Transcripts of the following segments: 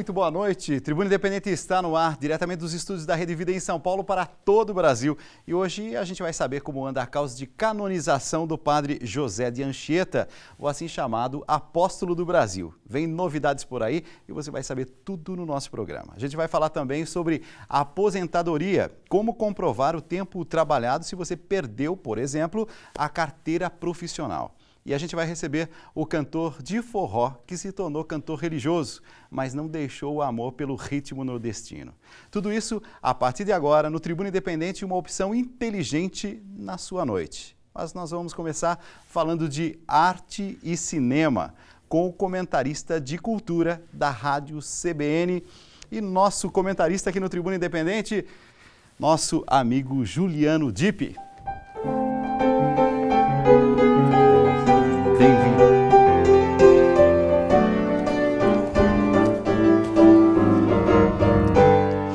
muito boa noite. Tribuna Independente está no ar, diretamente dos estúdios da Rede Vida em São Paulo para todo o Brasil. E hoje a gente vai saber como anda a causa de canonização do padre José de Anchieta, o assim chamado Apóstolo do Brasil. Vem novidades por aí e você vai saber tudo no nosso programa. A gente vai falar também sobre a aposentadoria, como comprovar o tempo trabalhado se você perdeu, por exemplo, a carteira profissional. E a gente vai receber o cantor de forró, que se tornou cantor religioso, mas não deixou o amor pelo ritmo nordestino. Tudo isso a partir de agora no Tribuna Independente, uma opção inteligente na sua noite. Mas nós vamos começar falando de arte e cinema, com o comentarista de cultura da Rádio CBN e nosso comentarista aqui no Tribuna Independente, nosso amigo Juliano Dipp.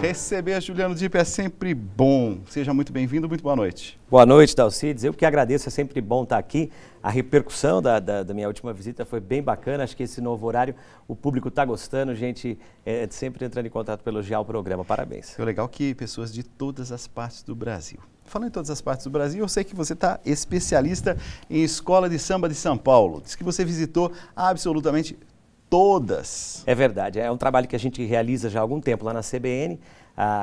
Receber Juliano Dipp é sempre bom. Seja muito bem-vindo, muito boa noite. Boa noite, Dalcides. Eu que agradeço, é sempre bom estar aqui. A repercussão da minha última visita foi bem bacana. Acho que esse novo horário o público está gostando, gente sempre entrando em contato para elogiar o programa. Parabéns. É legal que pessoas de todas as partes do Brasil. Falando em todas as partes do Brasil, eu sei que você está especialista em escola de samba de São Paulo. Diz que você visitou absolutamente todas. É verdade, é um trabalho que a gente realiza já há algum tempo lá na CBN.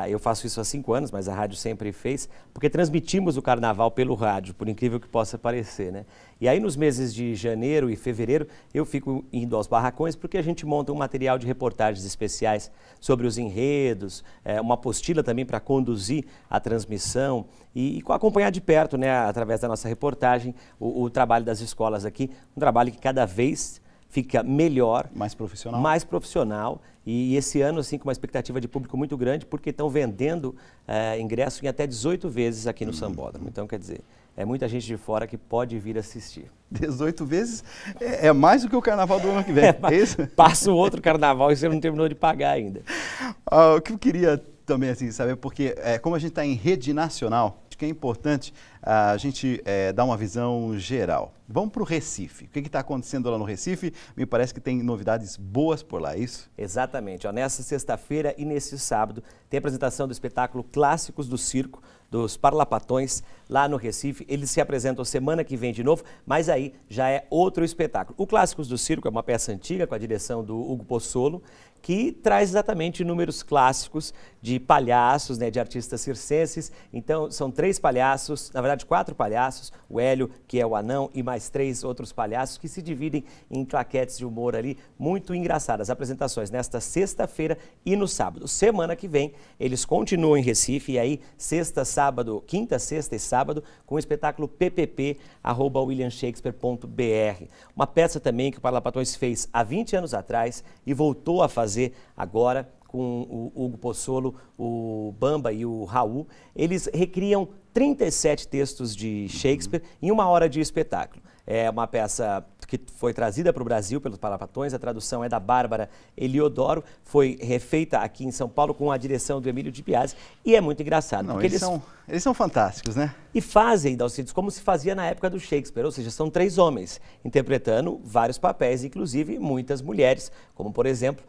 Eu faço isso há 5 anos, mas a rádio sempre fez, porque transmitimos o carnaval pelo rádio, por incrível que possa parecer, né? E aí nos meses de janeiro e fevereiro eu fico indo aos barracões porque a gente monta um material de reportagens especiais sobre os enredos, uma apostila também para conduzir a transmissão e acompanhar de perto, né, através da nossa reportagem, o trabalho das escolas aqui, um trabalho que cada vez fica melhor, mais profissional e esse ano assim com uma expectativa de público muito grande porque estão vendendo ingresso em até 18 vezes aqui no Sambódromo. Então quer dizer, é muita gente de fora que pode vir assistir. 18 vezes é mais do que o carnaval do ano que vem, é isso? Passa o outro carnaval e você não terminou de pagar ainda. O que eu queria também assim saber, porque como a gente está em rede nacional, acho que é importante a gente dar uma visão geral. Vamos para o Recife. O que está acontecendo lá no Recife? Me parece que tem novidades boas por lá, é isso? Exatamente. Nessa sexta-feira e nesse sábado tem a apresentação do espetáculo Clássicos do Circo, dos Parlapatões, lá no Recife. Eles se apresentam semana que vem de novo, mas aí já é outro espetáculo. O Clássicos do Circo é uma peça antiga com a direção do Hugo Pozzolo, que traz exatamente números clássicos de palhaços, né, de artistas circenses. Então, são 3 palhaços, na verdade 4 palhaços, o Hélio, que é o anão, e mais 3 outros palhaços que se dividem em claquetes de humor ali, muito engraçadas. Apresentações nesta sexta-feira e no sábado. Semana que vem, eles continuam em Recife, e aí, quinta, sexta e sábado, com o espetáculo PPP, @williamshakespeare.br. Uma peça também que o Parlapatões fez há 20 anos atrás e voltou a fazer agora com o Hugo Pozzolo, o Bamba e o Raul. Eles recriam 37 textos de Shakespeare em 1 hora de espetáculo. É uma peça que foi trazida para o Brasil pelos Parlapatões, a tradução é da Bárbara Eliodoro, foi refeita aqui em São Paulo com a direção do Emílio de Biasi e é muito engraçado. Não, eles são fantásticos, né? E fazem, Dalcides, como se fazia na época do Shakespeare, ou seja, são 3 homens interpretando vários papéis, inclusive muitas mulheres, como por exemplo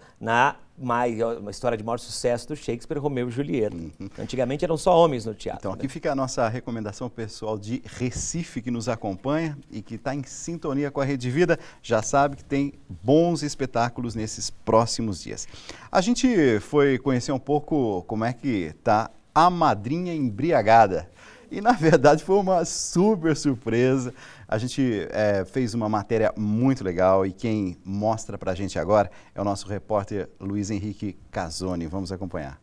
uma história de maior sucesso do Shakespeare, Romeu e Julieta. Antigamente eram só homens no teatro. Então aqui fica a nossa recomendação pessoal de Recife que nos acompanha e que está em sintonia com a Rede Vida, já sabe que tem bons espetáculos nesses próximos dias. A gente foi conhecer um pouco como é que está a Madrinha Embriagada. E, na verdade, foi uma super surpresa. A gente fez uma matéria muito legal e quem mostra pra gente agora é o nosso repórter Luiz Henrique Casoni. Vamos acompanhar.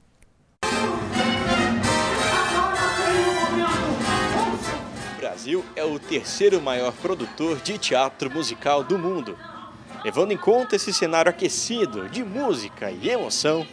O Brasil é o 3º maior produtor de teatro musical do mundo. Levando em conta esse cenário aquecido de música e emoção,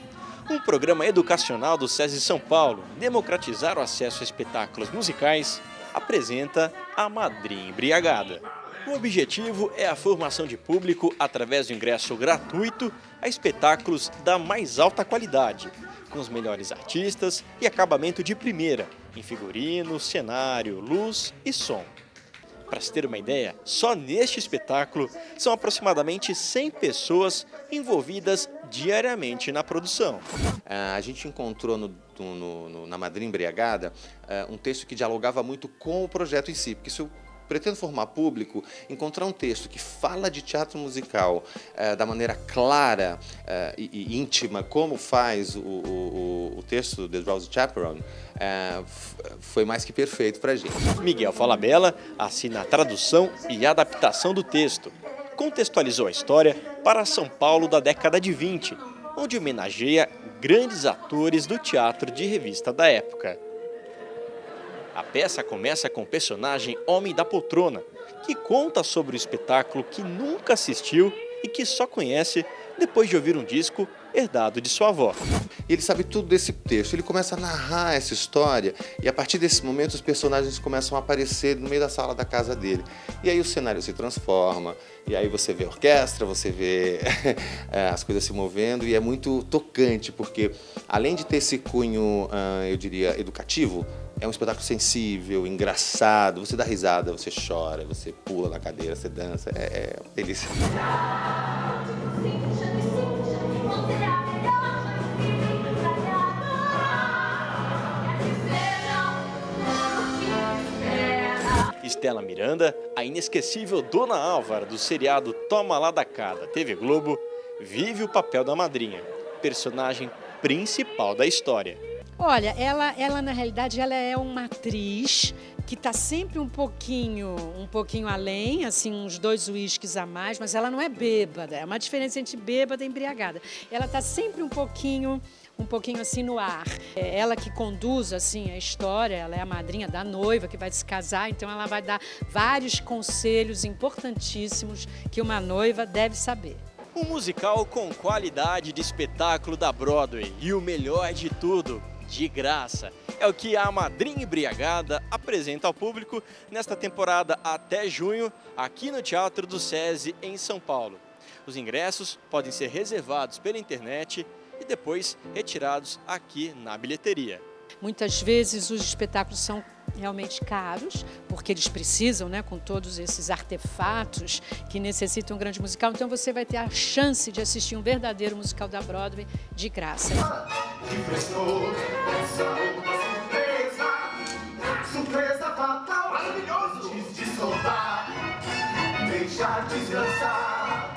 um programa educacional do SESI São Paulo, democratizar o acesso a espetáculos musicais, apresenta a Madrinha Embriagada. O objetivo é a formação de público através do ingresso gratuito a espetáculos da mais alta qualidade, com os melhores artistas e acabamento de primeira, em figurino, cenário, luz e som. Para se ter uma ideia, só neste espetáculo são aproximadamente 100 pessoas envolvidas diariamente na produção. A gente encontrou na Madrinha Embriagada um texto que dialogava muito com o projeto em si, porque se eu pretendo formar público, encontrar um texto que fala de teatro musical da maneira clara e íntima, como faz o texto The Drowsy Chaperone, foi mais que perfeito para a gente. Miguel Falabella assina a tradução e adaptação do texto. Contextualizou a história para São Paulo da década de 20, onde homenageia grandes atores do teatro de revista da época. A peça começa com o personagem Homem da Poltrona, que conta sobre o espetáculo que nunca assistiu e que só conhece depois de ouvir um disco herdado de sua avó. Ele sabe tudo desse texto, ele começa a narrar essa história e a partir desse momento os personagens começam a aparecer no meio da sala da casa dele. E aí o cenário se transforma, e aí você vê a orquestra, você vê as coisas se movendo e é muito tocante, porque além de ter esse cunho, eu diria, educativo, é um espetáculo sensível, engraçado, você dá risada, você chora, você pula na cadeira, você dança, é uma delícia. Estela Miranda, a inesquecível Dona Álvara do seriado Toma Lá da Cá da TV Globo, vive o papel da madrinha, personagem principal da história. Olha, ela na realidade ela é uma atriz que está sempre um pouquinho além, assim, uns 2 uísques a mais, mas ela não é bêbada, é uma diferença entre bêbada e embriagada. Ela está sempre um pouquinho assim no ar. É ela que conduz assim a história, ela é a madrinha da noiva que vai se casar, então ela vai dar vários conselhos importantíssimos que uma noiva deve saber. Um musical com qualidade de espetáculo da Broadway e o melhor de tudo, de graça. É o que a Madrinha Embriagada apresenta ao público nesta temporada até junho, aqui no Teatro do SESI, em São Paulo. Os ingressos podem ser reservados pela internet e depois retirados aqui na bilheteria. Muitas vezes os espetáculos são realmente caros, porque eles precisam, né, com todos esses artefatos que necessitam um grande musical. Então você vai ter a chance de assistir um verdadeiro musical da Broadway de graça. Surpresa fatal, maravilhoso de soltar, deixar descansar,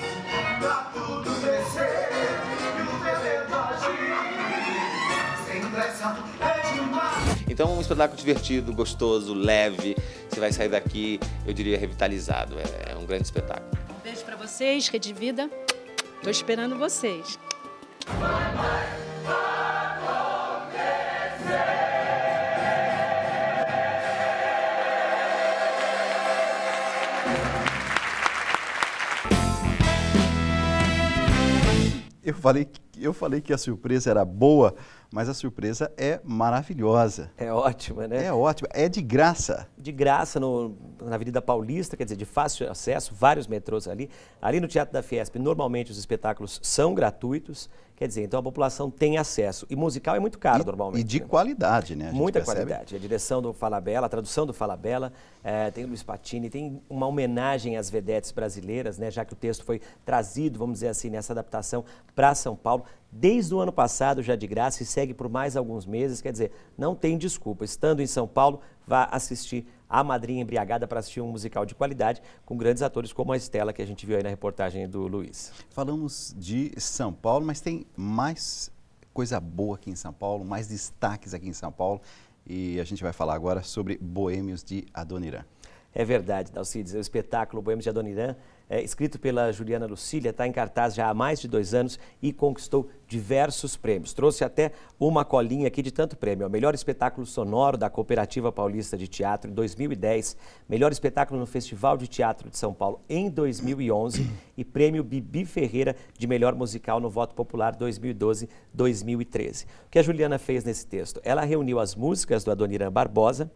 pra tudo descer e o talento agir, sem pressa é demais. Então é um espetáculo divertido, gostoso, leve, você vai sair daqui, eu diria, revitalizado, é um grande espetáculo. Um beijo pra vocês, Rede Vida, tô esperando vocês. Eu falei que a surpresa era boa, mas a surpresa é maravilhosa. É ótima, né? É ótima, é de graça. De graça na Avenida Paulista, quer dizer, de fácil acesso, vários metrôs ali. Ali no Teatro da Fiesp, normalmente os espetáculos são gratuitos, quer dizer, então a população tem acesso. E musical é muito caro normalmente. E de qualidade, né? Muita qualidade. A direção do Falabella, a tradução do Falabella, tem o Luiz Patini, tem uma homenagem às vedetes brasileiras, né? Já que o texto foi trazido, vamos dizer assim, nessa adaptação para São Paulo. Desde o ano passado, já de graça, e segue por mais alguns meses, quer dizer, não tem desculpa. Estando em São Paulo, vá assistir A Madrinha Embriagada para assistir um musical de qualidade com grandes atores como a Estela, que a gente viu aí na reportagem do Luiz. Falamos de São Paulo, mas tem mais coisa boa aqui em São Paulo, mais destaques aqui em São Paulo, e a gente vai falar agora sobre Boêmios de Adoniran. É verdade, Dalcides, o espetáculo Boêmios de Adoniran, escrito pela Juliana Lucília, está em cartaz já há mais de 2 anos e conquistou diversos prêmios. Trouxe até uma colinha aqui de tanto prêmio. O melhor espetáculo sonoro da Cooperativa Paulista de Teatro em 2010, melhor espetáculo no Festival de Teatro de São Paulo em 2011 e prêmio Bibi Ferreira de melhor musical no Voto Popular 2012-2013. O que a Juliana fez nesse texto? Ela reuniu as músicas do Adoniran Barbosa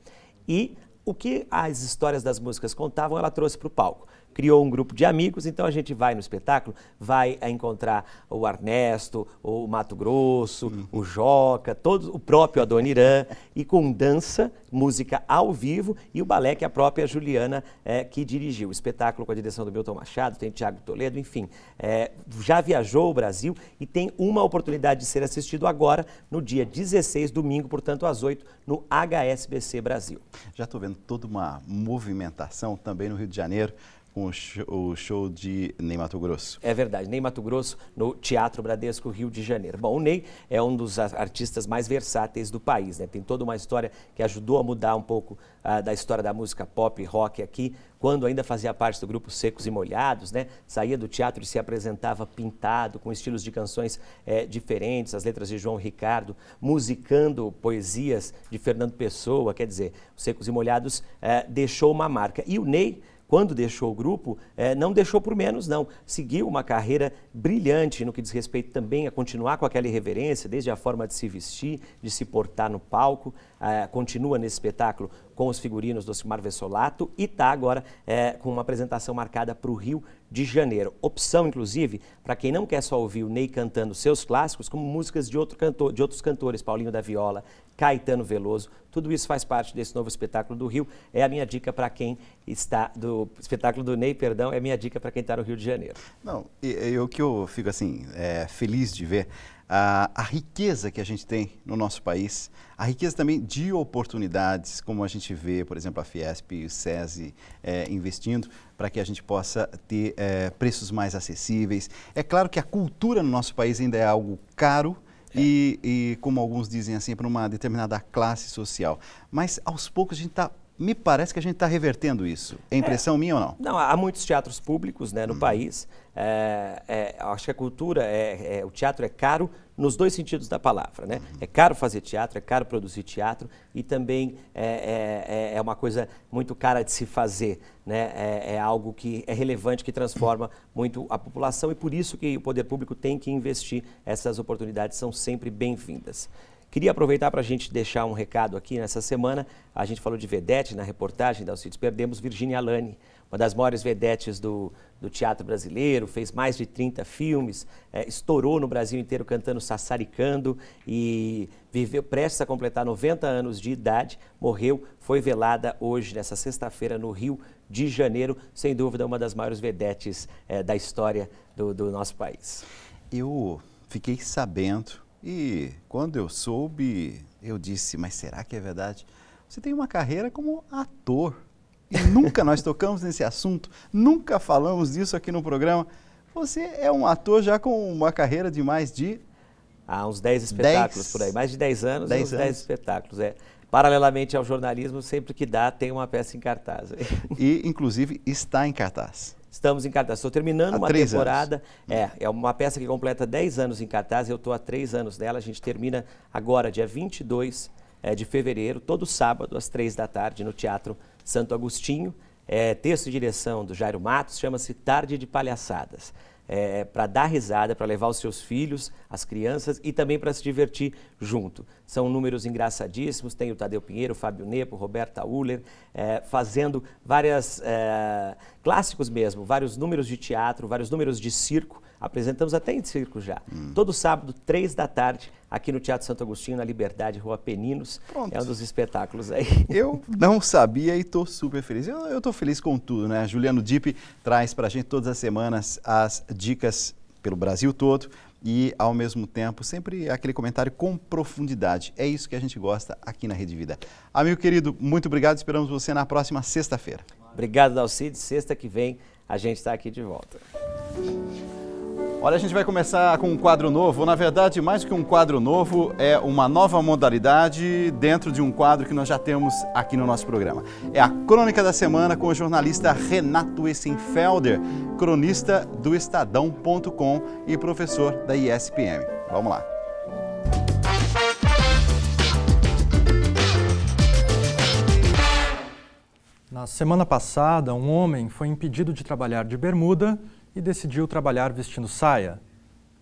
e o que as histórias das músicas contavam, ela trouxe para o palco. criou um grupo de amigos, então a gente vai no espetáculo, vai encontrar o Ernesto, o Mato Grosso, o Joca, todos, o próprio Adoniran, e com dança, música ao vivo e o balé que a própria Juliana que dirigiu. O espetáculo com a direção do Milton Machado, tem Tiago Toledo, enfim, já viajou o Brasil e tem uma oportunidade de ser assistido agora, no dia 16, domingo, portanto, às 8, no HSBC Brasil. Já estou vendo toda uma movimentação também no Rio de Janeiro, com o show de Ney Matogrosso. É verdade, Ney Matogrosso no Teatro Bradesco, Rio de Janeiro. Bom, o Ney é um dos artistas mais versáteis do país, né? Tem toda uma história que ajudou a mudar um pouco da história da música pop e rock aqui, quando ainda fazia parte do grupo Secos e Molhados, né? Saía do teatro e se apresentava pintado, com estilos de canções diferentes, as letras de João Ricardo, musicando poesias de Fernando Pessoa, quer dizer, os Secos e Molhados deixou uma marca. E o Ney, quando deixou o grupo, não deixou por menos, não. Seguiu uma carreira brilhante no que diz respeito também a continuar com aquela irreverência, desde a forma de se vestir, de se portar no palco. Continua nesse espetáculo com os figurinos do Osmar Vessolato e está agora com uma apresentação marcada para o Rio de Janeiro. Opção, inclusive, para quem não quer só ouvir o Ney cantando seus clássicos, como músicas de outros cantores, Paulinho da Viola, Caetano Veloso, tudo isso faz parte desse novo espetáculo do Rio. É a minha dica para quem está, do espetáculo do Ney, perdão, é a minha dica para quem está no Rio de Janeiro. Não, o que eu fico assim, feliz de ver, a riqueza que a gente tem no nosso país, a riqueza também de oportunidades, como a gente vê, por exemplo, a Fiesp e o SESI investindo para que a gente possa ter preços mais acessíveis. É claro que a cultura no nosso país ainda é algo caro, e como alguns dizem assim, para uma determinada classe social. Mas aos poucos a gente está, me parece que a gente está revertendo isso. É impressão minha ou não? Não, há muitos teatros públicos, né, no país. Acho que a cultura, o teatro é caro nos dois sentidos da palavra, né? É caro fazer teatro, é caro produzir teatro e também é uma coisa muito cara de se fazer, né? É algo que é relevante, que transforma muito a população e por isso que o poder público tem que investir. Essas oportunidades são sempre bem-vindas. Queria aproveitar para a gente deixar um recado aqui nessa semana. A gente falou de vedete na reportagem da Alcides, perdemos Virginia Lani, uma das maiores vedetes do teatro brasileiro, fez mais de 30 filmes, estourou no Brasil inteiro cantando Sassaricando e viveu prestes a completar 90 anos de idade, morreu, foi velada hoje, nessa sexta-feira, no Rio de Janeiro, sem dúvida uma das maiores vedetes da história do nosso país. Eu fiquei sabendo e quando eu soube, eu disse, mas será que é verdade? Você tem uma carreira como ator. E nunca nós tocamos nesse assunto, nunca falamos disso aqui no programa. Você é um ator já com uma carreira de mais de... uns 10 espetáculos por aí, mais de 10 anos, 10 espetáculos. Paralelamente ao jornalismo, sempre que dá, tem uma peça em cartaz. E, inclusive, está em cartaz. Estamos em cartaz. Estou terminando uma temporada. É uma peça que completa 10 anos em cartaz. Eu estou há 3 anos nela. A gente termina agora, dia 22 de fevereiro, todo sábado, às 3 da tarde, no Teatro Santo Agostinho. Texto e direção do Jairo Matos, chama-se Tarde de Palhaçadas. Para dar risada, para levar os seus filhos, as crianças e também para se divertir junto. São números engraçadíssimos, tem o Tadeu Pinheiro, o Fábio Nepo, Roberta Uller, fazendo vários clássicos mesmo, vários números de teatro, vários números de circo, apresentamos até em circo já. Todo sábado, 3 da tarde, aqui no Teatro Santo Agostinho, na Liberdade, Rua Peninos. Pronto. É um dos espetáculos aí. Eu não sabia e estou super feliz. Eu estou feliz com tudo, né? Juliano Dipp traz para a gente todas as semanas as dicas pelo Brasil todo e, ao mesmo tempo, sempre aquele comentário com profundidade. É isso que a gente gosta aqui na Rede Vida. Amigo querido, muito obrigado. Esperamos você na próxima sexta-feira. Obrigado, Dalcides. Sexta que vem a gente está aqui de volta. Olha, a gente vai começar com um quadro novo, ou na verdade, mais do que um quadro novo, é uma nova modalidade dentro de um quadro que nós já temos aqui no nosso programa. É a Crônica da Semana com o jornalista Renato Essenfelder, cronista do Estadão.com e professor da ISPM. Vamos lá. Na semana passada, um homem foi impedido de trabalhar de bermuda e decidiu trabalhar vestindo saia.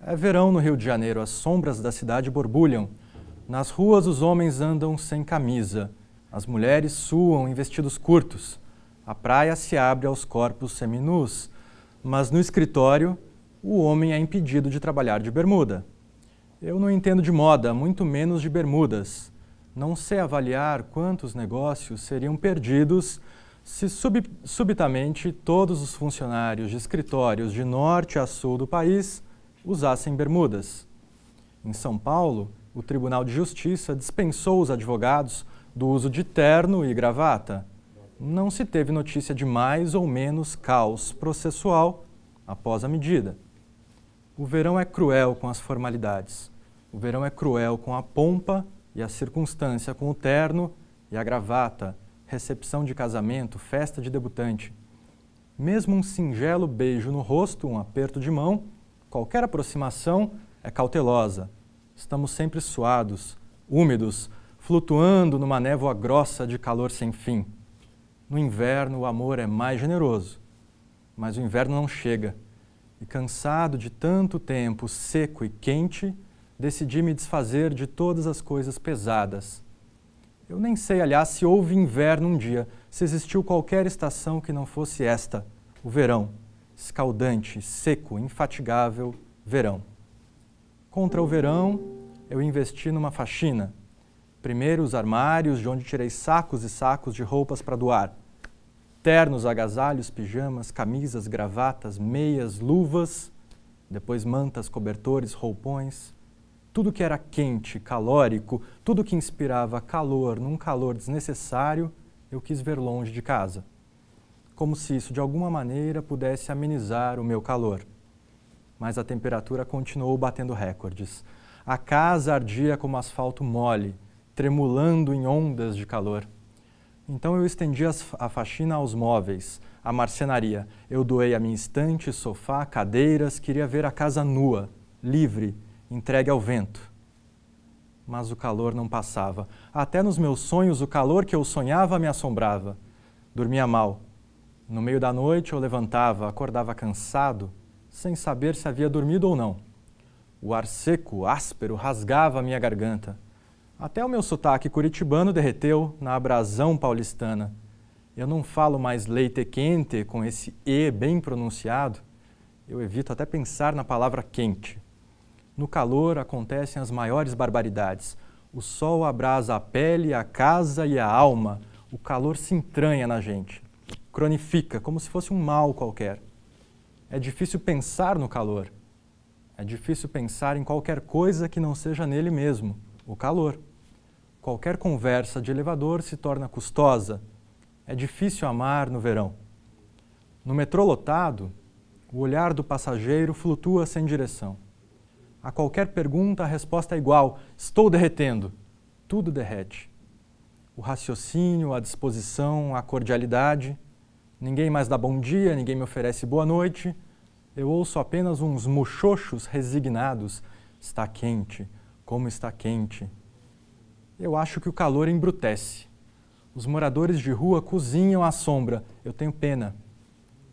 É verão no Rio de Janeiro, as sombras da cidade borbulham. Nas ruas os homens andam sem camisa, as mulheres suam em vestidos curtos. A praia se abre aos corpos seminus, mas no escritório o homem é impedido de trabalhar de bermuda. Eu não entendo de moda, muito menos de bermudas. Não sei avaliar quantos negócios seriam perdidos se subitamente todos os funcionários de escritórios de norte a sul do país usassem bermudas. Em São Paulo, o Tribunal de Justiça dispensou os advogados do uso de terno e gravata. Não se teve notícia de mais ou menos caos processual após a medida. O verão é cruel com as formalidades. O verão é cruel com a pompa e a circunstância, com o terno e a gravata, recepção de casamento, festa de debutante. Mesmo um singelo beijo no rosto, um aperto de mão, qualquer aproximação é cautelosa. Estamos sempre suados, úmidos, flutuando numa névoa grossa de calor sem fim. No inverno, o amor é mais generoso, mas o inverno não chega. E cansado de tanto tempo seco e quente, decidi me desfazer de todas as coisas pesadas. Eu nem sei, aliás, se houve inverno um dia, se existiu qualquer estação que não fosse esta, o verão, escaldante, seco, infatigável verão. Contra o verão, eu investi numa faxina. Primeiro os armários, de onde tirei sacos e sacos de roupas para doar. Ternos, agasalhos, pijamas, camisas, gravatas, meias, luvas, depois mantas, cobertores, roupões. Tudo que era quente, calórico, tudo que inspirava calor num calor desnecessário, eu quis ver longe de casa. Como se isso de alguma maneira pudesse amenizar o meu calor. Mas a temperatura continuou batendo recordes. A casa ardia como asfalto mole, tremulando em ondas de calor. Então eu estendi a faxina aos móveis, à marcenaria. Eu doei a minha estante, sofá, cadeiras, queria ver a casa nua, livre, entregue ao vento. Mas o calor não passava. Até nos meus sonhos, o calor que eu sonhava me assombrava. Dormia mal. No meio da noite eu levantava, acordava cansado, sem saber se havia dormido ou não. O ar seco, áspero, rasgava a minha garganta. Até o meu sotaque curitibano derreteu na abrasão paulistana. Eu não falo mais leite quente com esse E bem pronunciado. Eu evito até pensar na palavra quente. No calor acontecem as maiores barbaridades. O sol abrasa a pele, a casa e a alma. O calor se entranha na gente. Cronifica, como se fosse um mal qualquer. É difícil pensar no calor. É difícil pensar em qualquer coisa que não seja nele mesmo, o calor. Qualquer conversa de elevador se torna custosa. É difícil amar no verão. No metrô lotado, o olhar do passageiro flutua sem direção. A qualquer pergunta, a resposta é igual: estou derretendo. Tudo derrete. O raciocínio, a disposição, a cordialidade. Ninguém mais dá bom dia, ninguém me oferece boa noite. Eu ouço apenas uns muxoxos resignados. Está quente, como está quente. Eu acho que o calor embrutece. Os moradores de rua cozinham à sombra. Eu tenho pena.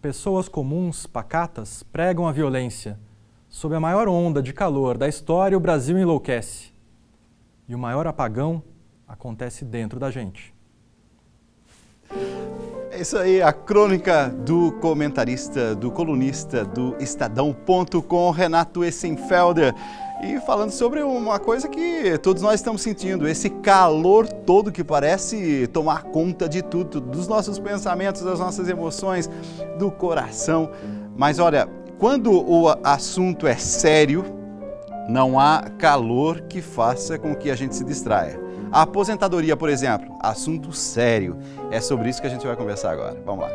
Pessoas comuns, pacatas, pregam a violência. Sob a maior onda de calor da história, o Brasil enlouquece. E o maior apagão acontece dentro da gente. É isso aí, a crônica do comentarista, do colunista do Estadão.com, Renato Essenfelder. E falando sobre uma coisa que todos nós estamos sentindo, esse calor todo que parece tomar conta de tudo, dos nossos pensamentos, das nossas emoções, do coração. Mas olha, quando o assunto é sério, não há calor que faça com que a gente se distraia. A aposentadoria, por exemplo, assunto sério. É sobre isso que a gente vai conversar agora. Vamos lá.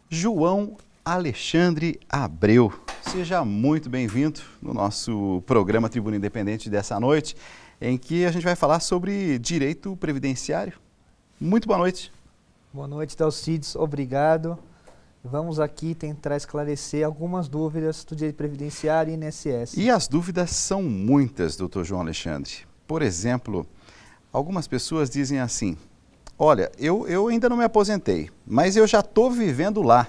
João Alexandre Abreu, seja muito bem-vindo no nosso programa Tribuna Independente dessa noite, em que a gente vai falar sobre direito previdenciário. Muito boa noite. Boa noite, Dalcides. Obrigado. Vamos aqui tentar esclarecer algumas dúvidas do direito previdenciário e INSS. E as dúvidas são muitas, doutor João Alexandre. Por exemplo, algumas pessoas dizem assim: olha, eu ainda não me aposentei, mas eu já estou vivendo lá.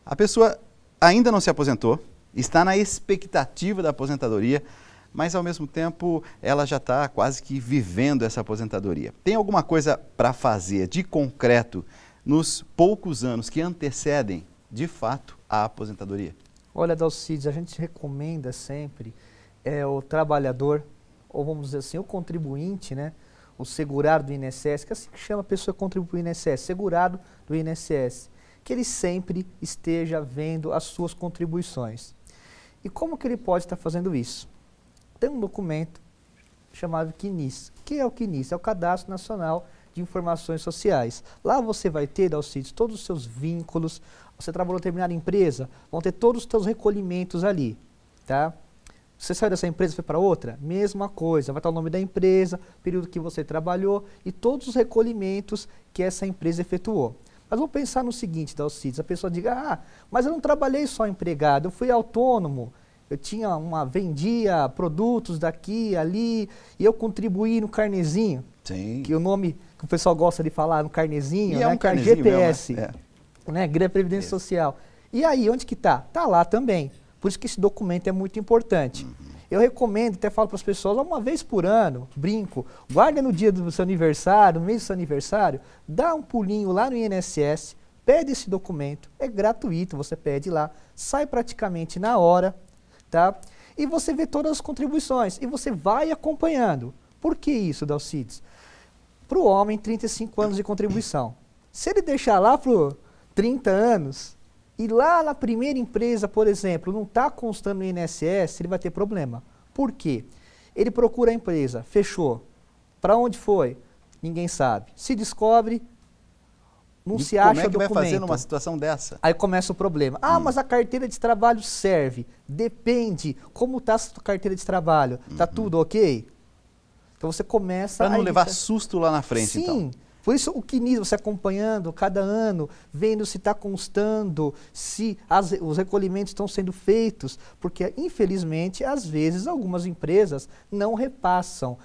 A pessoa ainda não se aposentou, está na expectativa da aposentadoria, mas ao mesmo tempo ela já está quase que vivendo essa aposentadoria. Tem alguma coisa para fazer de concreto nos poucos anos que antecedem, de fato, a aposentadoria? Olha, Dalcides, a gente recomenda sempre o trabalhador, ou vamos dizer assim, o contribuinte, né? O segurado do INSS, que é assim que chama a pessoa que contribui para o INSS, segurado do INSS, que ele sempre esteja vendo as suas contribuições. E como que ele pode estar fazendo isso? Tem um documento chamado CNIS. O que é o CNIS? É o Cadastro Nacional de Informações Sociais. Lá você vai ter, Dalcides, todos os seus vínculos. Você trabalhou em determinada empresa, vão ter todos os seus recolhimentos ali, tá? Você saiu dessa empresa e foi para outra? Mesma coisa, vai estar o nome da empresa, período que você trabalhou e todos os recolhimentos que essa empresa efetuou. Mas vamos pensar no seguinte, Dalcides, a pessoa diga, mas eu não trabalhei só empregado, eu fui autônomo, eu vendia produtos daqui, ali, e eu contribuí no carnezinho, Sim. Que o nome que o pessoal gosta de falar, no carnezinho, E né, um que é carnezinho GPS, mesmo, né, Grande Previdência Social. E aí, onde que está? Está lá também. Por isso que esse documento é muito importante. Eu recomendo, até falo para as pessoas, uma vez por ano, brinco, guarda no dia do seu aniversário, no mês do seu aniversário, dá um pulinho lá no INSS, pede esse documento, é gratuito, você pede lá, sai praticamente na hora, tá? E você vê todas as contribuições, e você vai acompanhando. Por que isso, Dalcides? Para o homem, 35 anos de contribuição. Se ele deixar lá para 30 anos, e lá na primeira empresa, por exemplo, não está constando no INSS, ele vai ter problema. Por quê? Ele procura a empresa, fechou. Para onde foi? Ninguém sabe. Se descobre, não se acha documento. Como é que vai fazer numa situação dessa? Aí começa o problema. Mas a carteira de trabalho serve. Depende. Como está a sua carteira de trabalho? Está tudo ok? Então você começa a... Para não levar susto lá na frente, Sim. então. Por isso o CNIS, você acompanhando cada ano, vendo se está constando, se os recolhimentos estão sendo feitos, porque infelizmente, às vezes, algumas empresas não repassam.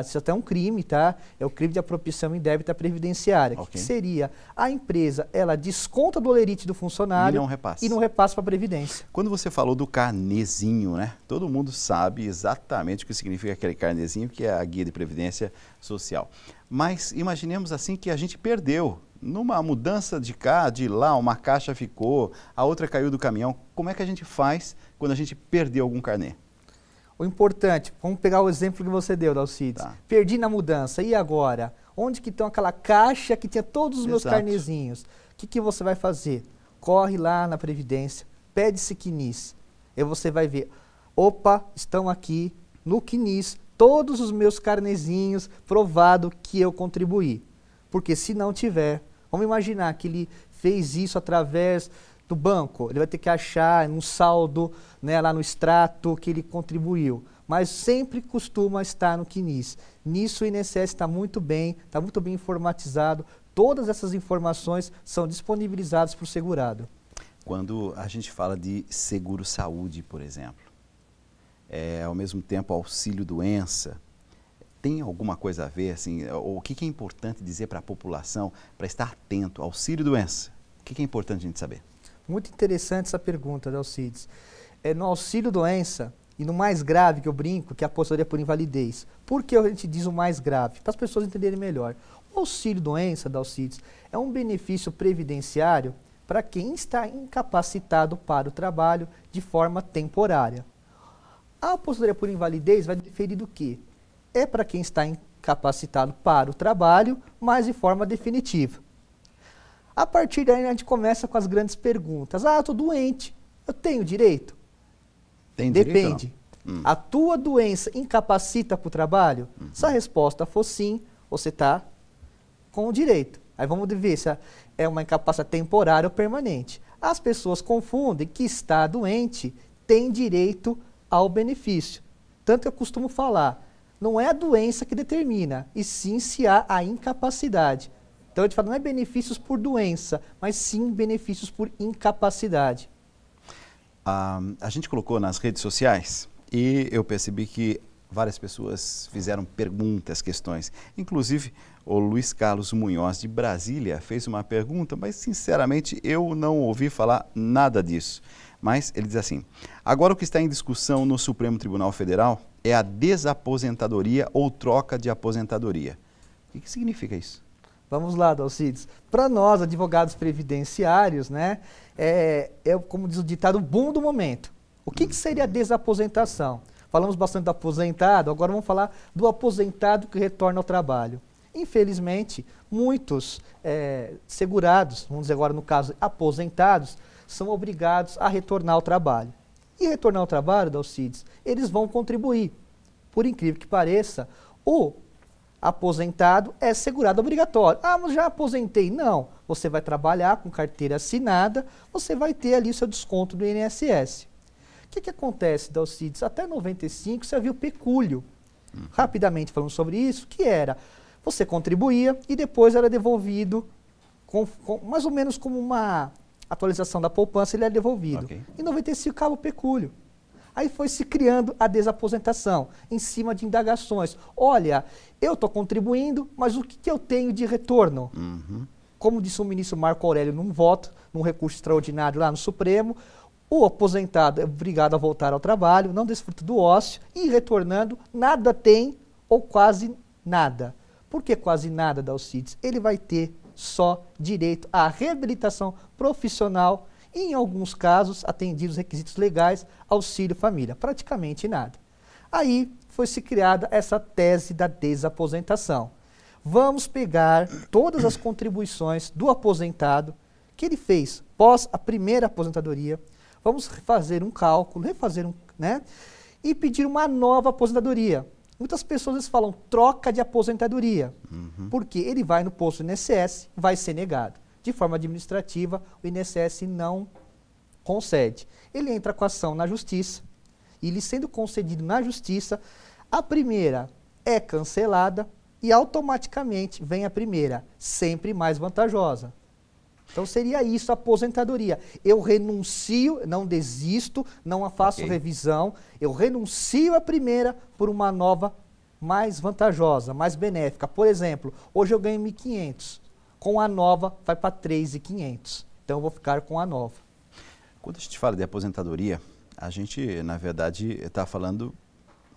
Isso até é um crime, tá? É o crime de apropriação indébita previdenciária. Okay. Que seria a empresa, ela desconta do olerite do funcionário e não repassa para a Previdência. Quando você falou do carnezinho, né? Todo mundo sabe exatamente o que significa aquele carnezinho, que é a guia de previdência social. Mas imaginemos assim que a gente perdeu. Numa mudança de cá, de lá, uma caixa ficou, a outra caiu do caminhão. Como é que a gente faz quando a gente perdeu algum carnê? O importante, vamos pegar o exemplo que você deu, Dalcides. Tá. Perdi na mudança, e agora? Onde que estão aquela caixa que tinha todos os meus carnezinhos? O que você vai fazer? Corre lá na Previdência, pede esse CNIS. Aí você vai ver, opa, estão aqui no CNIS todos os meus carnezinhos provado que eu contribuí. Porque se não tiver, vamos imaginar que ele fez isso através do banco, ele vai ter que achar um saldo, né, lá no extrato que ele contribuiu. Mas sempre costuma estar no CNIS. Nisso o INSS está muito bem informatizado. Todas essas informações são disponibilizadas para o segurado. Quando a gente fala de seguro-saúde, por exemplo, ao mesmo tempo auxílio-doença, tem alguma coisa a ver, assim, o que é importante dizer para a população para estar atento? Auxílio-doença, o que é importante a gente saber? Muito interessante essa pergunta, Dalcides. No auxílio-doença, e no mais grave que eu brinco, que é a aposentadoria por invalidez. Por que a gente diz o mais grave? Para as pessoas entenderem melhor. O auxílio-doença, Dalcides, é um benefício previdenciário para quem está incapacitado para o trabalho de forma temporária. A aposentadoria por invalidez vai diferir do quê? É para quem está incapacitado para o trabalho, mas de forma definitiva. A partir daí a gente começa com as grandes perguntas. Eu estou doente, eu tenho direito? Tem Depende. Direito, A tua doença incapacita para o trabalho? Se a resposta for sim, você está com o direito. Aí vamos ver se é uma incapacidade temporária ou permanente. As pessoas confundem que está doente tem direito ao benefício. Tanto que eu costumo falar, não é a doença que determina, e sim se há a incapacidade. Então eu te falo, não é benefícios por doença, mas sim benefícios por incapacidade. A gente colocou nas redes sociais e eu percebi que várias pessoas fizeram perguntas, questões. Inclusive, o Luiz Carlos Munhoz, de Brasília, fez uma pergunta, mas sinceramente eu não ouvi falar nada disso. Mas ele diz assim, agora o que está em discussão no Supremo Tribunal Federal é a desaposentadoria ou troca de aposentadoria. O que significa isso? Vamos lá, Dalcides. Para nós, advogados previdenciários, né, como diz o ditado, o boom do momento. O que seria a desaposentação? Falamos bastante do aposentado, agora vamos falar do aposentado que retorna ao trabalho. Infelizmente, muitos segurados, vamos dizer agora no caso aposentados, são obrigados a retornar ao trabalho. E retornar ao trabalho, Dalcides, eles vão contribuir. Por incrível que pareça, o aposentado é segurado obrigatório. Ah, mas já aposentei. Não, você vai trabalhar com carteira assinada, você vai ter ali o seu desconto do INSS. O que acontece, Dalcides? Até 95 você havia o pecúlio. Rapidamente falando sobre isso, que era, você contribuía e depois era devolvido, mais ou menos como uma atualização da poupança, ele era devolvido. Okay. Em 95 acaba o pecúlio. Aí foi se criando a desaposentação, em cima de indagações. Olha, eu estou contribuindo, mas o que eu tenho de retorno? Como disse o ministro Marco Aurélio num voto, num recurso extraordinário lá no Supremo, o aposentado é obrigado a voltar ao trabalho, não desfruta do ócio, e retornando, nada tem ou quase nada. Por que quase nada, Dalcides? Ele vai ter só direito à reabilitação profissional e, em alguns casos, atendidos os requisitos legais, auxílio família, praticamente nada. Aí foi-se criada essa tese da desaposentação. Vamos pegar todas as contribuições do aposentado que ele fez pós a primeira aposentadoria, vamos fazer um cálculo, refazer e pedir uma nova aposentadoria. Muitas pessoas falam troca de aposentadoria, porque ele vai no posto do INSS, vai ser negado. De forma administrativa, o INSS não concede. Ele entra com a ação na justiça, e ele sendo concedido na justiça, a primeira é cancelada e automaticamente vem a primeira, sempre mais vantajosa. Então seria isso a aposentadoria. Eu renuncio, não desisto, não faço revisão, eu renuncio a primeira por uma nova mais vantajosa, mais benéfica. Por exemplo, hoje eu ganho 1.500. Com a nova, vai para 3.500. Então, eu vou ficar com a nova. Quando a gente fala de aposentadoria, a gente, na verdade, está falando,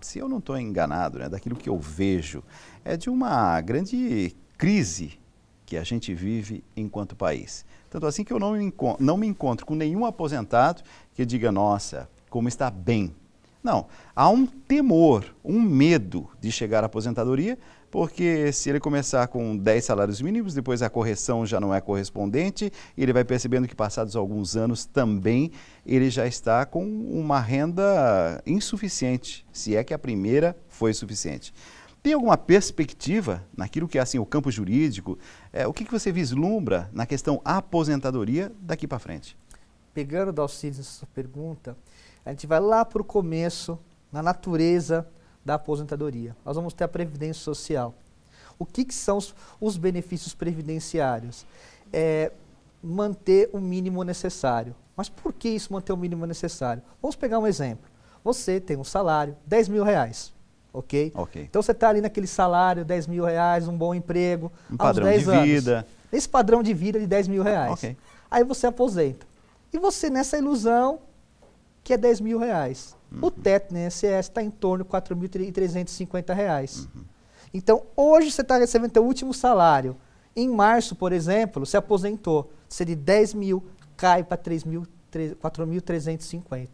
se eu não estou enganado, né, daquilo que eu vejo, é de uma grande crise que a gente vive enquanto país. Tanto assim que eu não me encontro com nenhum aposentado que diga, nossa, como está bem. Não, há um temor, um medo de chegar à aposentadoria, porque se ele começar com 10 salários mínimos, depois a correção já não é correspondente, e ele vai percebendo que passados alguns anos também ele já está com uma renda insuficiente, se é que a primeira foi suficiente. Tem alguma perspectiva naquilo que é assim, o campo jurídico? O que você vislumbra na questão aposentadoria daqui para frente? Pegando, Dalcides, essa pergunta, a gente vai lá para o começo, na natureza da aposentadoria. Nós vamos ter a Previdência Social. O que são os benefícios previdenciários? Manter o mínimo necessário. Mas por que isso, manter o mínimo necessário? Vamos pegar um exemplo. Você tem um salário, R$10.000, ok? Então você está ali naquele salário, R$10.000, um bom emprego, um padrão de vida. Esse padrão de vida de R$10.000. Aí você aposenta. E você nessa ilusão que é R$10.000. O teto no INSS está em torno de R$4.350. Então, hoje você está recebendo seu último salário. Em março, por exemplo, você aposentou. Você de 10 mil cai para 4.350.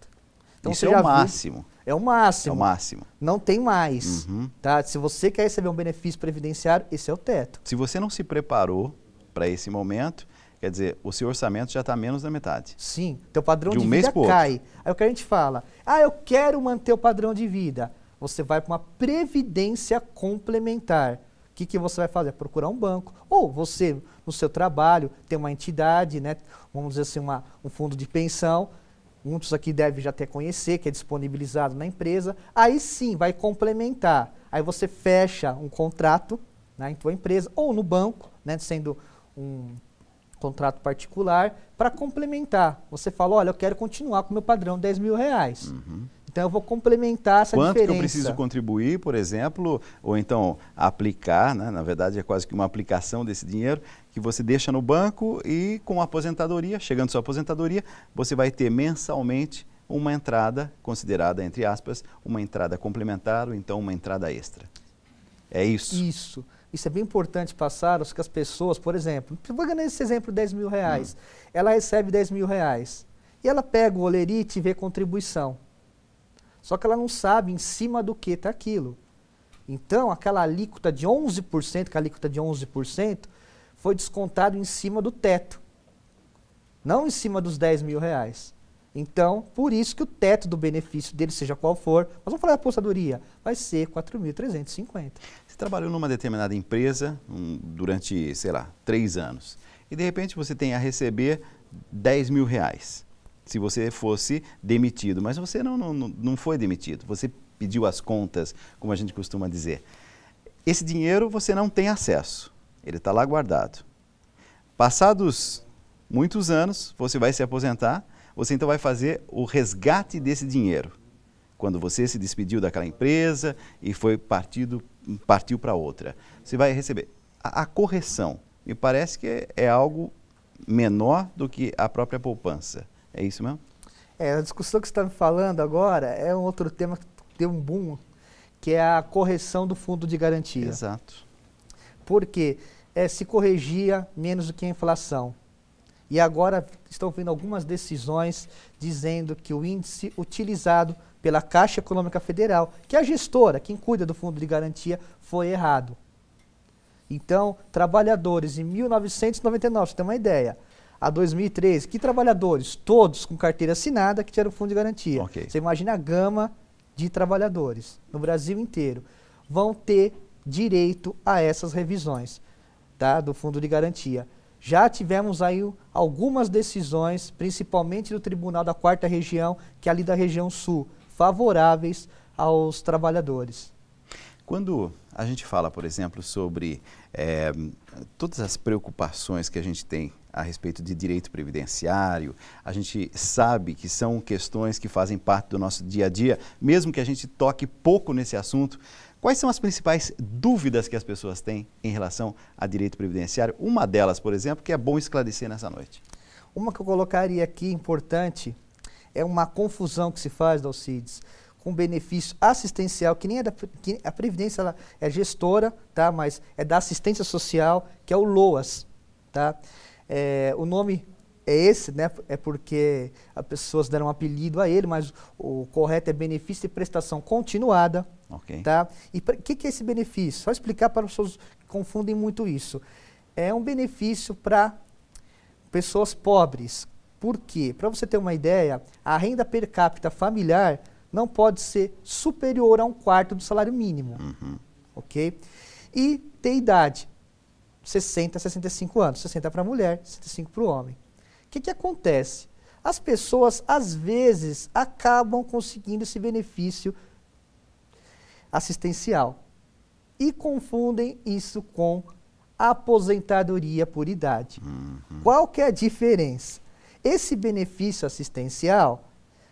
Então, isso é o máximo. É o máximo. É o máximo. Não tem mais. Tá? Se você quer receber um benefício previdenciário, esse é o teto. Se você não se preparou para esse momento, quer dizer, o seu orçamento já está menos da metade. Sim, teu padrão de vida cai. Aí o que a gente fala, eu quero manter o padrão de vida. Você vai para uma previdência complementar. O que você vai fazer? Procurar um banco. Ou você, no seu trabalho, tem uma entidade, né, vamos dizer assim, um fundo de pensão. Muitos aqui devem já até conhecer, que é disponibilizado na empresa. Aí sim, vai complementar. Aí você fecha um contrato, né, em tua empresa, ou no banco, né, sendo um contrato particular, para complementar. Você fala, olha, eu quero continuar com o meu padrão de R$10.000. Então eu vou complementar essa diferença. Quanto que eu preciso contribuir, por exemplo, ou então aplicar, né? Na verdade é quase que uma aplicação desse dinheiro, que você deixa no banco e com a aposentadoria, chegando à sua aposentadoria, você vai ter mensalmente uma entrada considerada, entre aspas, uma entrada complementar ou então uma entrada extra. É isso? Isso. Isso é bem importante passar, que as pessoas, por exemplo, vou ganhar esse exemplo, R$10.000. Ela recebe R$10.000 e ela pega o holerite e vê contribuição. Só que ela não sabe em cima do que está aquilo. Então, aquela alíquota de 11%, que a alíquota de 11%, foi descontado em cima do teto, não em cima dos R$10.000. Então, por isso que o teto do benefício dele, seja qual for, nós vamos falar da aposentadoria, vai ser R$4.350. Você trabalhou numa determinada empresa durante, sei lá, 3 anos. E de repente você tem a receber R$10.000. Se você fosse demitido, mas você não foi demitido, você pediu as contas, como a gente costuma dizer. Esse dinheiro você não tem acesso, ele está lá guardado. Passados muitos anos, você vai se aposentar, você então vai fazer o resgate desse dinheiro. Quando você se despediu daquela empresa e partiu para outra, você vai receber. A correção, me parece que é algo menor do que a própria poupança. É isso mesmo? A discussão que você está me falando agora é um outro tema que deu um boom, que é a correção do fundo de garantia. Exato. Porque se corrigia menos do que a inflação. E agora estão vindo algumas decisões dizendo que o índice utilizado pela Caixa Econômica Federal, que é a gestora, quem cuida do fundo de garantia, foi errado. Então, trabalhadores em 1999, você tem uma ideia, a 2013, que trabalhadores? Todos com carteira assinada que tinham o fundo de garantia. Okay. Você imagina a gama de trabalhadores no Brasil inteiro vão ter direito a essas revisões, tá, do fundo de garantia. Já tivemos aí algumas decisões, principalmente do Tribunal da 4ª Região, que é ali da região sul, favoráveis aos trabalhadores. Quando a gente fala, por exemplo, sobre todas as preocupações que a gente tem a respeito de direito previdenciário, a gente sabe que são questões que fazem parte do nosso dia a dia, mesmo que a gente toque pouco nesse assunto. Quais são as principais dúvidas que as pessoas têm em relação a direito previdenciário? Uma delas, por exemplo, que é bom esclarecer nessa noite. Uma que eu colocaria aqui, importante, é uma confusão que se faz, Dalcides, com benefício assistencial, que nem que a Previdência ela é gestora, tá? Mas é da assistência social, que é o LOAS. Tá? O nome é esse, né? É porque as pessoas deram um apelido a ele, mas o correto é benefício de prestação continuada. Okay. Tá? E o que é esse benefício? Só explicar para as pessoas que confundem muito isso. É um benefício para pessoas pobres. Por quê? Para você ter uma ideia, a renda per capita familiar não pode ser superior a 1/4 do salário mínimo. Ok? E ter idade, 60 a 65 anos. 60 para a mulher, 65 para o homem. O que acontece? As pessoas, às vezes, acabam conseguindo esse benefício assistencial e confundem isso com aposentadoria por idade. Qual que é a diferença? Esse benefício assistencial,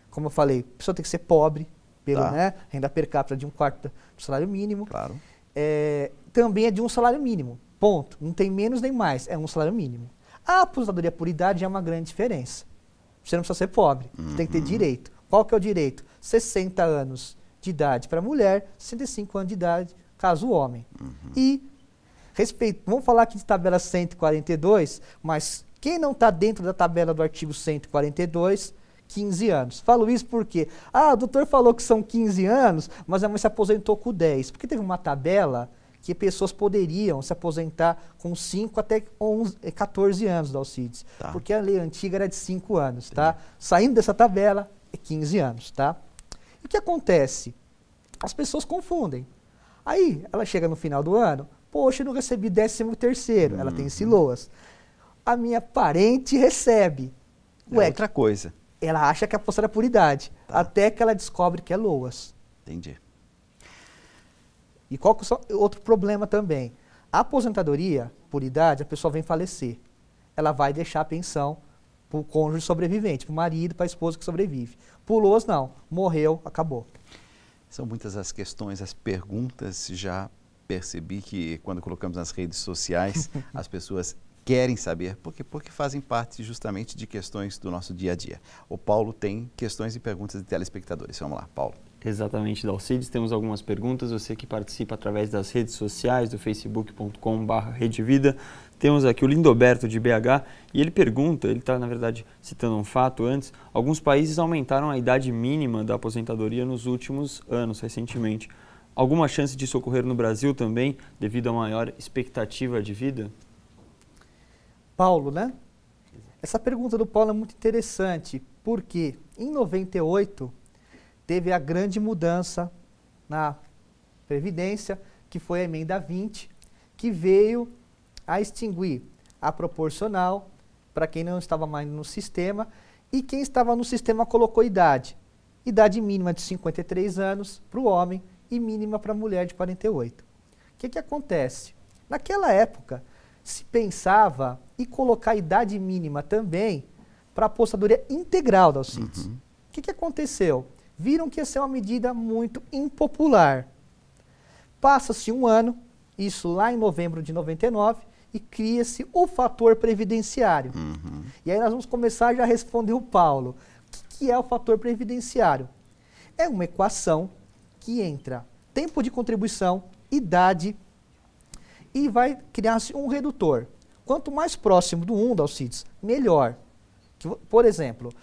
como eu falei, a pessoa tem que ser pobre, né, renda per capita de 1/4 do salário mínimo. Claro. Também é de um salário mínimo, ponto. Não tem menos nem mais, é um salário mínimo. A aposentadoria por idade é uma grande diferença. Você não precisa ser pobre, você tem que ter direito. Qual que é o direito? 60 anos de idade para a mulher, 65 anos de idade, caso o homem. E, vamos falar aqui de tabela 142, mas quem não está dentro da tabela do artigo 142, 15 anos. Falo isso porque, o doutor falou que são 15 anos, mas a mãe se aposentou com 10. Porque teve uma tabela que pessoas poderiam se aposentar com 5 até 14 anos, Dalcides. Tá. Porque a lei antiga era de 5 anos, tá? Saindo dessa tabela, é 15 anos, tá? E o que acontece? As pessoas confundem. Aí, ela chega no final do ano, poxa, eu não recebi 13º, ela tem esse LOAS. A minha parente recebe. Outra coisa. Ela acha que é apostada por idade, até que ela descobre que é LOAS. Entendi. E qual que é o outro problema também? A aposentadoria por idade, a pessoa vem falecer. Ela vai deixar a pensão para o cônjuge sobrevivente, para o marido, para a esposa que sobrevive. Para o LOAS, não. Morreu, acabou. São muitas as questões, as perguntas. Já percebi que quando colocamos nas redes sociais, as pessoas querem saber, porque fazem parte justamente de questões do nosso dia a dia. O Paulo tem questões e perguntas de telespectadores. Vamos lá, Paulo. Exatamente, Dalcides. Temos algumas perguntas. Você que participa através das redes sociais, do facebook.com/redevida. Temos aqui o Lindoberto, de BH, e ele pergunta, ele está, na verdade, citando um fato antes, alguns países aumentaram a idade mínima da aposentadoria nos últimos anos, recentemente. Alguma chance disso ocorrer no Brasil também, devido à maior expectativa de vida? Paulo, né? Essa pergunta do Paulo é muito interessante, porque em 98 teve a grande mudança na Previdência, que foi a emenda 20, que veio a extinguir a proporcional para quem não estava mais no sistema, e quem estava no sistema colocou idade. Idade mínima de 53 anos para o homem e mínima para a mulher de 48. O que acontece? Naquela época, se pensava em colocar a idade mínima também para a aposentadoria integral da Alcides. O que aconteceu? Viram que ia ser uma medida muito impopular. Passa-se um ano, isso lá em novembro de 99, e cria-se o fator previdenciário. E aí nós vamos começar já a responder o Paulo. O que é o fator previdenciário? É uma equação que entra tempo de contribuição, idade, e vai criar-se um redutor. Quanto mais próximo do 1, Dalcides, melhor. Por exemplo,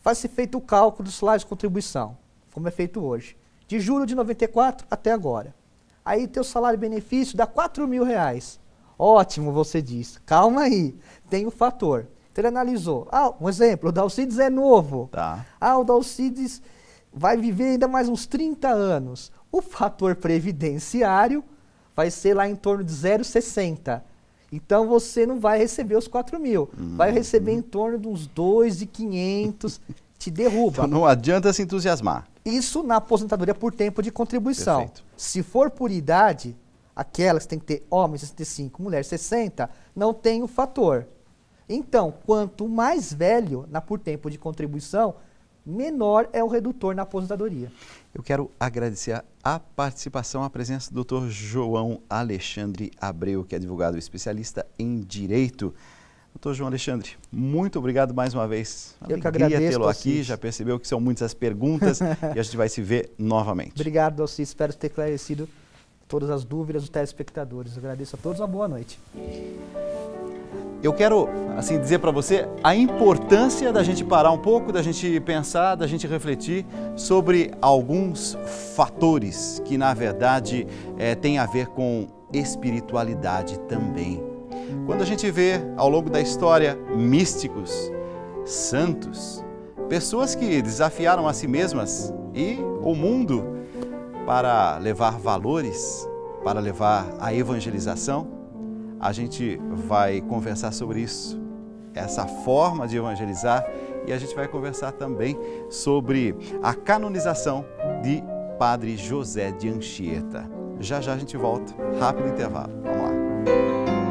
faz-se feito o cálculo dos salários de contribuição, como é feito hoje, de julho de 94 até agora. Aí teu salário e benefício dá R$4.000. Ótimo, você diz. Calma aí, tem o fator. Então ele analisou. Um exemplo, o Dalcides é novo. Tá. O Dalcides vai viver ainda mais uns 30 anos. O fator previdenciário vai ser lá em torno de 0,60. Então você não vai receber os 4.000. Vai receber em torno de uns 2.500, te derruba. Então não adianta se entusiasmar. Isso na aposentadoria por tempo de contribuição. Perfeito. Se for por idade, aquelas que tem que ter homem 65, mulher 60, não tem o fator. Então, quanto mais velho por tempo de contribuição, menor é o redutor na aposentadoria. Eu quero agradecer a participação, a presença do Dr. João Alexandre Abreu, que é advogado especialista em Direito. Dr. João Alexandre, muito obrigado mais uma vez. Eu que agradeço, tê-lo aqui, já percebeu que são muitas perguntas e a gente vai se ver novamente. Obrigado, Dalcides. Espero ter esclarecido todas as dúvidas dos telespectadores. Eu agradeço a todos, uma boa noite. Eu quero, dizer para você a importância da gente parar um pouco, da gente pensar, da gente refletir sobre alguns fatores que, na verdade, têm a ver com espiritualidade também. Quando a gente vê, ao longo da história, místicos, santos, pessoas que desafiaram a si mesmas e o mundo para levar valores, para levar a evangelização, a gente vai conversar sobre isso, essa forma de evangelizar, e a gente vai conversar também sobre a canonização de Padre José de Anchieta. Já já a gente volta, rápido intervalo. Vamos lá.